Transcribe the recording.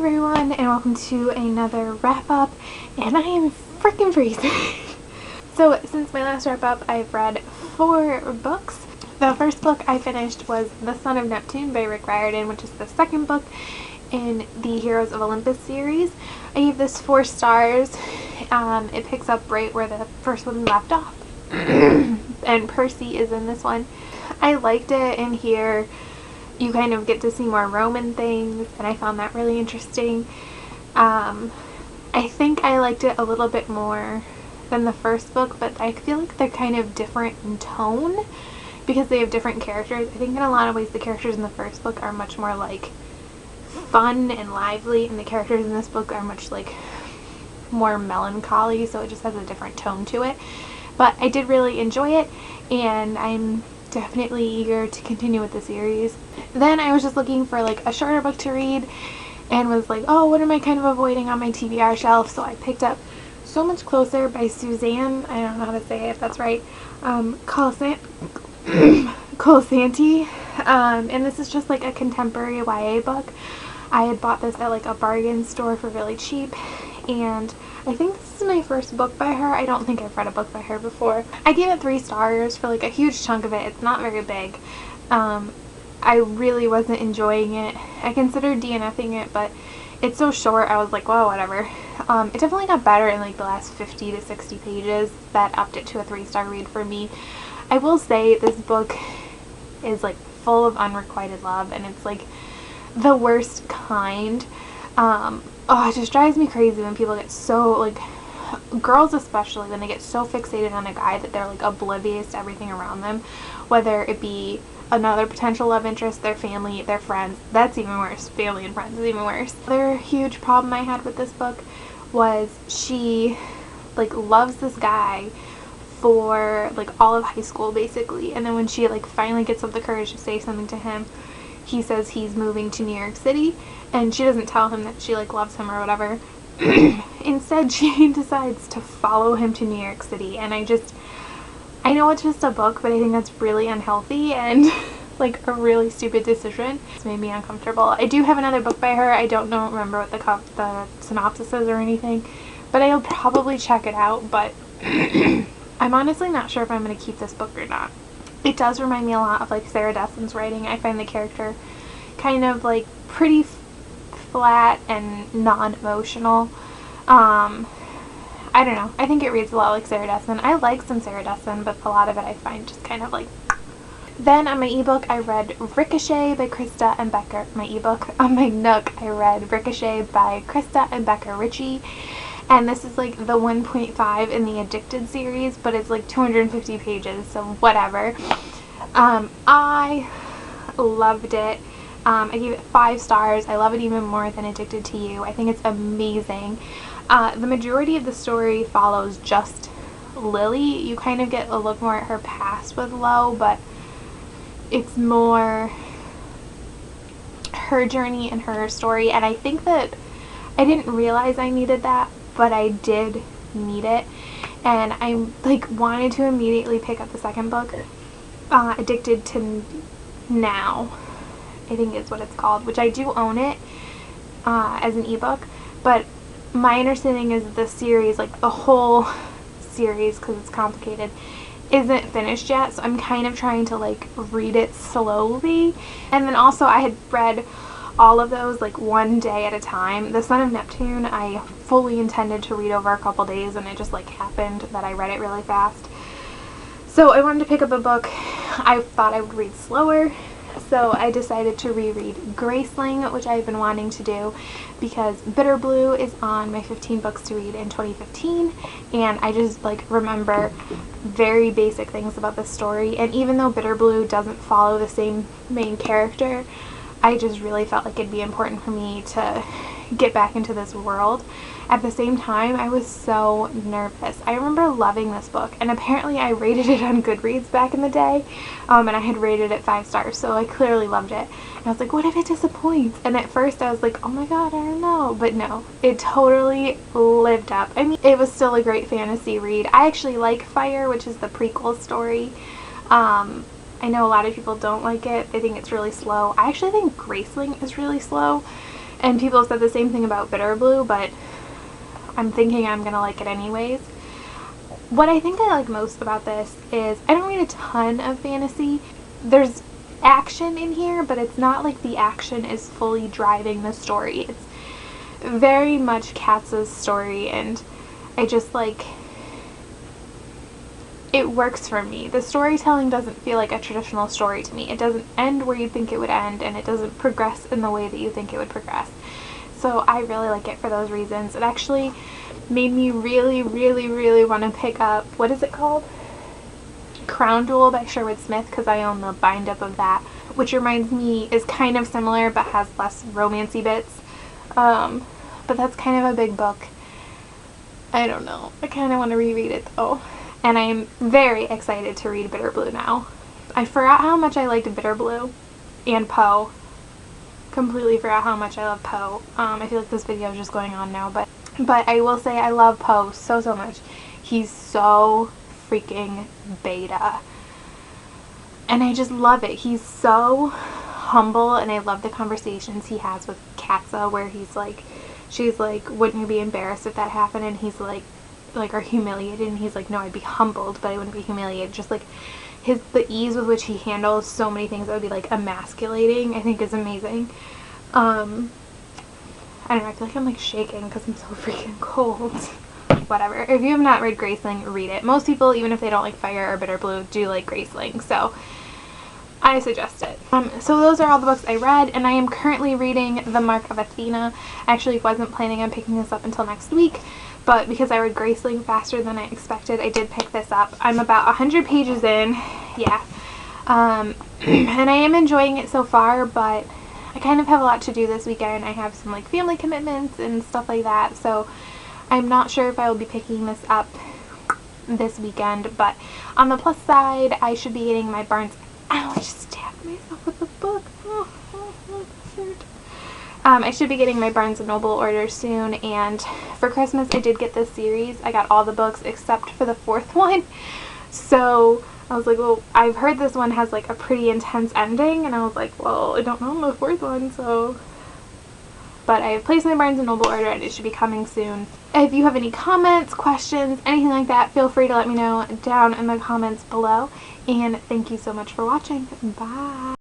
everyone, and welcome to another wrap up, and I am freaking freezing. So since my last wrap up, I've read 4 books. The first book I finished was The Son of Neptune by Rick Riordan, which is the second book in the Heroes of Olympus series. I gave this 4 stars. It picks up right where the first one left off. And Percy is in this one. I liked it. In here you kind of get to see more Roman things, and I found that really interesting. I think I liked it a little bit more than the first book, but I feel like they're kind of different in tone because they have different characters. I think in a lot of ways the characters in the first book are much more like fun and lively, and the characters in this book are much like more melancholy, so it just has a different tone to it. But I did really enjoy it, and I'm definitely eager to continue with the series. Then I was just looking for like a shorter book to read and was like, oh, what am I kind of avoiding on my TBR shelf? So I picked up So Much Closer by Suzanne, I don't know how to say it if that's right, Colasanti, and this is just like a contemporary YA book. I had bought this at like a bargain store for really cheap, and I think this is my first book by her. I don't think I've read a book by her before. I gave it 3 stars for like a huge chunk of it. It's not very big. I really wasn't enjoying it. I considered DNFing it, but it's so short I was like, well, whatever. It definitely got better in like the last 50 to 60 pages. That upped it to a 3-star read for me. I will say this book is like full of unrequited love, and it's like the worst kind. It just drives me crazy when people get so, like, girls especially, when they get so fixated on a guy that they're like oblivious to everything around them, whether it be another potential love interest, their family, their friends. That's even worse. Family and friends is even worse. Another huge problem I had with this book was she like loves this guy for like all of high school basically, and then when she like finally gets up the courage to say something to him, he says he's moving to New York City, and she doesn't tell him that she like loves him or whatever. Instead, she decides to follow him to New York City, and I know it's just a book, but I think that's really unhealthy and like a really stupid decision. It's made me uncomfortable. I do have another book by her. I don't remember what the synopsis is or anything, but I'll probably check it out, but I'm honestly not sure if I'm going to keep this book or not. It does remind me a lot of like Sarah Dessen's writing. I find the character kind of like pretty flat and non-emotional. I don't know. I think it reads a lot like Sarah Dessen. I like some Sarah Dessen, but a lot of it I find just kind of like... Then on my ebook I read Ricochet by Krista and Becca. My ebook on my Nook I read Ricochet by Krista and Becca Ritchie. And this is like the 1.5 in the Addicted series, but it's like 250 pages, so whatever. I loved it. I gave it 5 stars. I love it even more than Addicted to You. I think it's amazing. The majority of the story follows just Lily. You kind of get a look more at her past with Lo, but it's more her journey and her story, and I think that I didn't realize I needed that, but I did need it, and I like wanted to immediately pick up the second book, Addicted to Now, I think is what it's called, which I do own it as an ebook, but my understanding is the series, like the whole series, because it's complicated, isn't finished yet, so I'm kind of trying to like read it slowly. And then also I had read all of those like one day at a time. The Son of Neptune I fully intended to read over a couple days, and it just like happened that I read it really fast. So I wanted to pick up a book I thought I would read slower, so I decided to reread Graceling, which I've been wanting to do because Bitter Blue is on my 15 books to read in 2015, and I just like remember very basic things about the story, and even though Bitter Blue doesn't follow the same main character, I just really felt like it'd be important for me to get back into this world. At the same time, I was so nervous. I remember loving this book, and apparently I rated it on Goodreads back in the day, and I had rated it 5 stars, so I clearly loved it. And I was like, what if it disappoints? And at first I was like, oh my god, I don't know. But no, it totally lived up. I mean, it was still a great fantasy read. I actually like Fire, which is the prequel story. I know a lot of people don't like it. They think it's really slow. I actually think Graceling is really slow. And people have said the same thing about Bitter Blue, but I'm thinking I'm gonna like it anyways. What I think I like most about this is I don't read a ton of fantasy. There's action in here, but it's not like the action is fully driving the story. It's very much Katz's story, and I just like, it works for me. The storytelling doesn't feel like a traditional story to me. It doesn't end where you think it would end, and it doesn't progress in the way that you think it would progress. So I really like it for those reasons. It actually made me really, really, really want to pick up, what is it called? Crown Jewel by Sherwood Smith, because I own the bind up of that, which reminds me is kind of similar but has less romancy bits. But that's kind of a big book. I don't know. I kind of want to reread it though. And I'm very excited to read Bitter Blue now. I forgot how much I liked Bitter Blue and Poe. Completely forgot how much I love Poe. I feel like this video is just going on now, but I will say I love Poe so much. He's so freaking beta. And I just love it. He's so humble, and I love the conversations he has with Katza where he's like, she's like, wouldn't you be embarrassed if that happened? And he's like, or humiliated, and he's like, no, I'd be humbled, but I wouldn't be humiliated. Just like the ease with which he handles so many things that would be like emasculating, I think is amazing. I don't know, I feel like I'm like shaking because I'm so freaking cold. Whatever. If you have not read Graceling, read it. Most people, even if they don't like Fire or Bitter Blue, do like Graceling, so I suggest it. So those are all the books I read, and I am currently reading The Mark of Athena. I actually wasn't planning on picking this up until next week, but because I read Graceling faster than I expected, I did pick this up. I'm about 100 pages in, yeah, and I am enjoying it so far, but I kind of have a lot to do this weekend. I have some like family commitments and stuff like that, so I'm not sure if I will be picking this up this weekend, but on the plus side, I should be getting my Barnes... Ow, I just stabbed myself with the book. I should be getting my Barnes & Noble order soon, and for Christmas I did get this series. I got all the books except for the 4th one, so I was like, well, I've heard this one has like a pretty intense ending, and I was like, well, I don't know the 4th one, so... But I have placed my Barnes & Noble order, and it should be coming soon. If you have any comments, questions, anything like that, feel free to let me know down in the comments below. And thank you so much for watching. Bye!